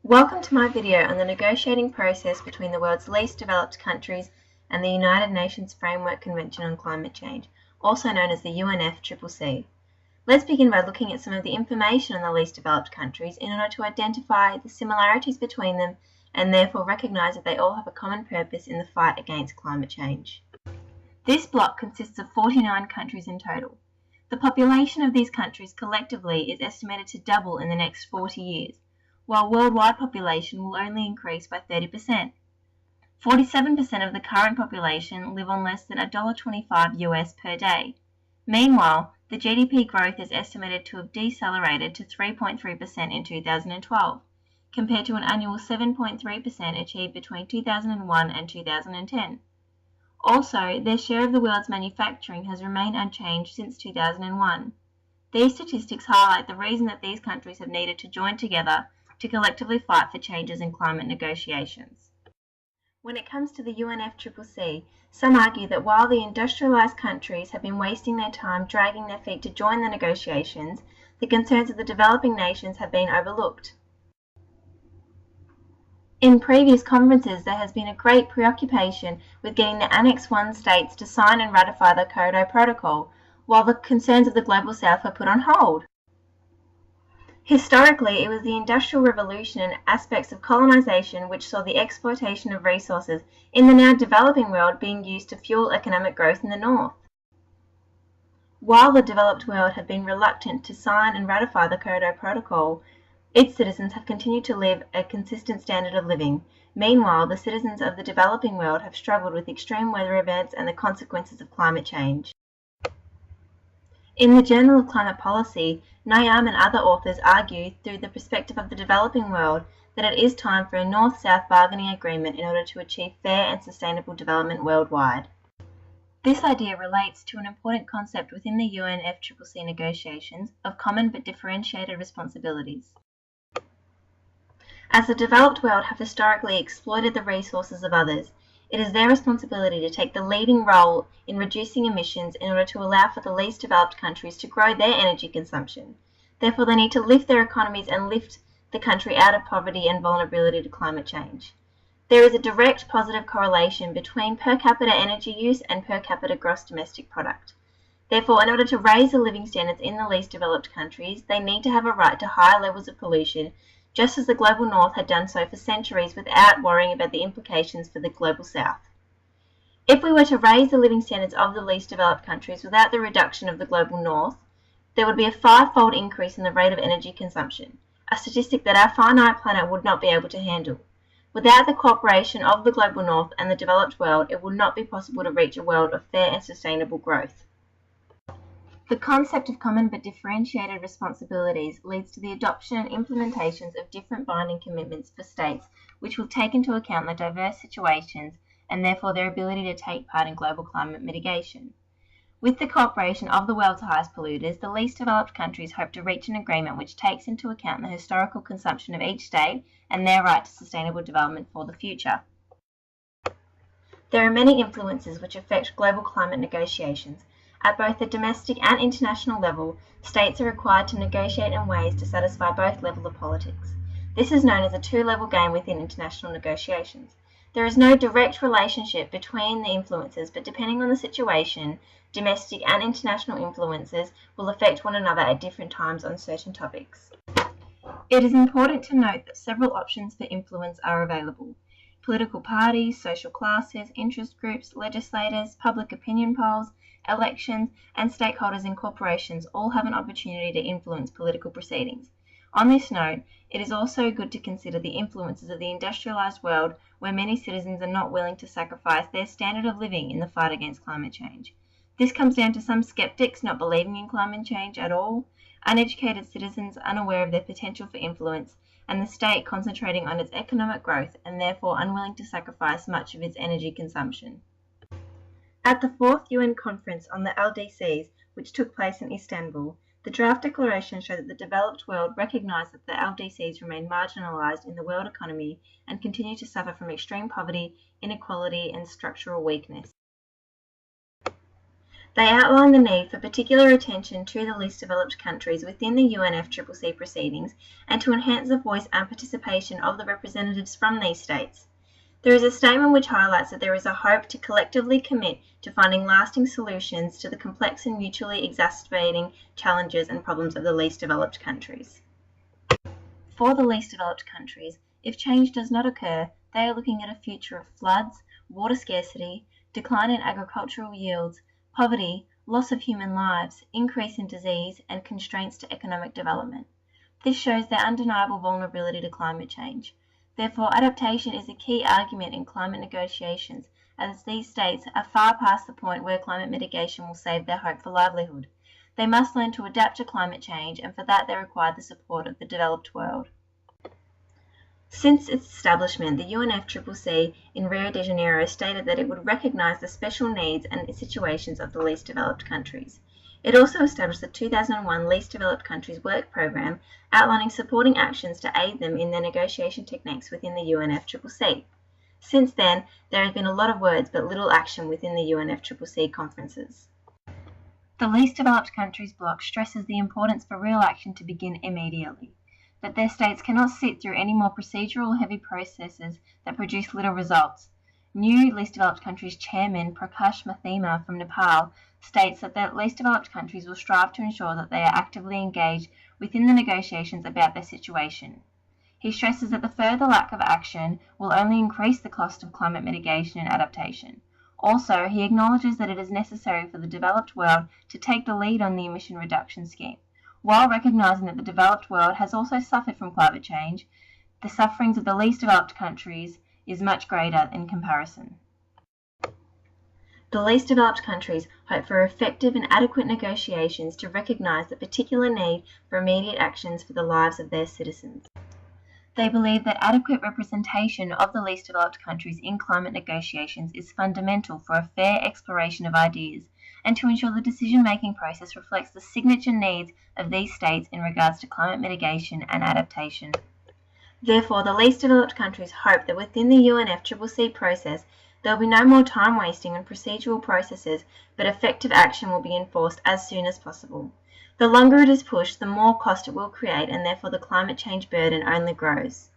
Welcome to my video on the negotiating process between the world's least developed countries and the United Nations Framework Convention on Climate Change, also known as the UNFCCC. Let's begin by looking at some of the information on the least developed countries in order to identify the similarities between them and therefore recognise that they all have a common purpose in the fight against climate change. This bloc consists of 49 countries in total. The population of these countries collectively is estimated to double in the next 40 years, while worldwide population will only increase by 30%. 47% of the current population live on less than $1.25 US per day. Meanwhile, the GDP growth is estimated to have decelerated to 3.3% in 2012, compared to an annual 7.3% achieved between 2001 and 2010. Also, their share of the world's manufacturing has remained unchanged since 2001. These statistics highlight the reason that these countries have needed to join together to collectively fight for changes in climate negotiations. When it comes to the UNFCCC, some argue that while the industrialized countries have been wasting their time dragging their feet to join the negotiations, the concerns of the developing nations have been overlooked. In previous conferences, there has been a great preoccupation with getting the Annex I states to sign and ratify the Kyoto Protocol, while the concerns of the Global South were put on hold. Historically, it was the Industrial Revolution and aspects of colonization which saw the exploitation of resources in the now developing world being used to fuel economic growth in the North. While the developed world have been reluctant to sign and ratify the Kyoto Protocol, its citizens have continued to live a consistent standard of living. Meanwhile, the citizens of the developing world have struggled with extreme weather events and the consequences of climate change. In the Journal of Climate Policy, Nayam and other authors argue through the perspective of the developing world that it is time for a North-South bargaining agreement in order to achieve fair and sustainable development worldwide. This idea relates to an important concept within the UNFCCC negotiations of common but differentiated responsibilities. As the developed world have historically exploited the resources of others, it is their responsibility to take the leading role in reducing emissions in order to allow for the least developed countries to grow their energy consumption. Therefore, they need to lift their economies and lift the country out of poverty and vulnerability to climate change. There is a direct positive correlation between per capita energy use and per capita gross domestic product. Therefore, in order to raise the living standards in the least developed countries, they need to have a right to higher levels of pollution, just as the Global North had done so for centuries without worrying about the implications for the Global South. If we were to raise the living standards of the least developed countries without the reduction of the Global North, there would be a five-fold increase in the rate of energy consumption, a statistic that our finite planet would not be able to handle. Without the cooperation of the Global North and the developed world, it would not be possible to reach a world of fair and sustainable growth. The concept of common but differentiated responsibilities leads to the adoption and implementations of different binding commitments for states which will take into account the diverse situations and therefore their ability to take part in global climate mitigation. With the cooperation of the world's highest polluters, the least developed countries hope to reach an agreement which takes into account the historical consumption of each state and their right to sustainable development for the future. There are many influences which affect global climate negotiations. At both the domestic and international level, states are required to negotiate in ways to satisfy both levels of politics. This is known as a two-level game within international negotiations. There is no direct relationship between the influences, but depending on the situation, domestic and international influences will affect one another at different times on certain topics. It is important to note that several options for influence are available. Political parties, social classes, interest groups, legislators, public opinion polls, elections, and stakeholders in corporations all have an opportunity to influence political proceedings. On this note, it is also good to consider the influences of the industrialized world where many citizens are not willing to sacrifice their standard of living in the fight against climate change. This comes down to some skeptics not believing in climate change at all, uneducated citizens unaware of their potential for influence, and the state concentrating on its economic growth and therefore unwilling to sacrifice much of its energy consumption. At the 4th UN Conference on the LDCs, which took place in Istanbul, the draft declaration showed that the developed world recognised that the LDCs remain marginalised in the world economy and continue to suffer from extreme poverty, inequality and structural weakness. They outline the need for particular attention to the least developed countries within the UNFCCC proceedings and to enhance the voice and participation of the representatives from these states. There is a statement which highlights that there is a hope to collectively commit to finding lasting solutions to the complex and mutually exacerbating challenges and problems of the least developed countries. For the least developed countries, if change does not occur, they are looking at a future of floods, water scarcity, decline in agricultural yields, poverty, loss of human lives, increase in disease, and constraints to economic development. This shows their undeniable vulnerability to climate change. Therefore, adaptation is a key argument in climate negotiations, as these states are far past the point where climate mitigation will save their hope for livelihood. They must learn to adapt to climate change, and for that they require the support of the developed world. Since its establishment, the UNFCCC in Rio de Janeiro stated that it would recognise the special needs and situations of the least developed countries. It also established the 2001 Least Developed Countries Work Programme, outlining supporting actions to aid them in their negotiation techniques within the UNFCCC. Since then, there has been a lot of words but little action within the UNFCCC conferences. The Least Developed Countries bloc stresses the importance for real action to begin immediately, that their states cannot sit through any more procedural heavy processes that produce little results. New Least Developed Countries Chairman Prakash Mathema from Nepal states that the least developed countries will strive to ensure that they are actively engaged within the negotiations about their situation. He stresses that the further lack of action will only increase the cost of climate mitigation and adaptation. Also, he acknowledges that it is necessary for the developed world to take the lead on the emission reduction scheme. While recognising that the developed world has also suffered from climate change, the sufferings of the least developed countries is much greater in comparison. The least developed countries hope for effective and adequate negotiations to recognise the particular need for immediate actions for the lives of their citizens. They believe that adequate representation of the least developed countries in climate negotiations is fundamental for a fair exploration of ideas and to ensure the decision-making process reflects the signature needs of these states in regards to climate mitigation and adaptation. Therefore, the least developed countries hope that within the UNFCCC process, there will be no more time wasting on procedural processes, but effective action will be enforced as soon as possible. The longer it is pushed, the more cost it will create, and therefore the climate change burden only grows.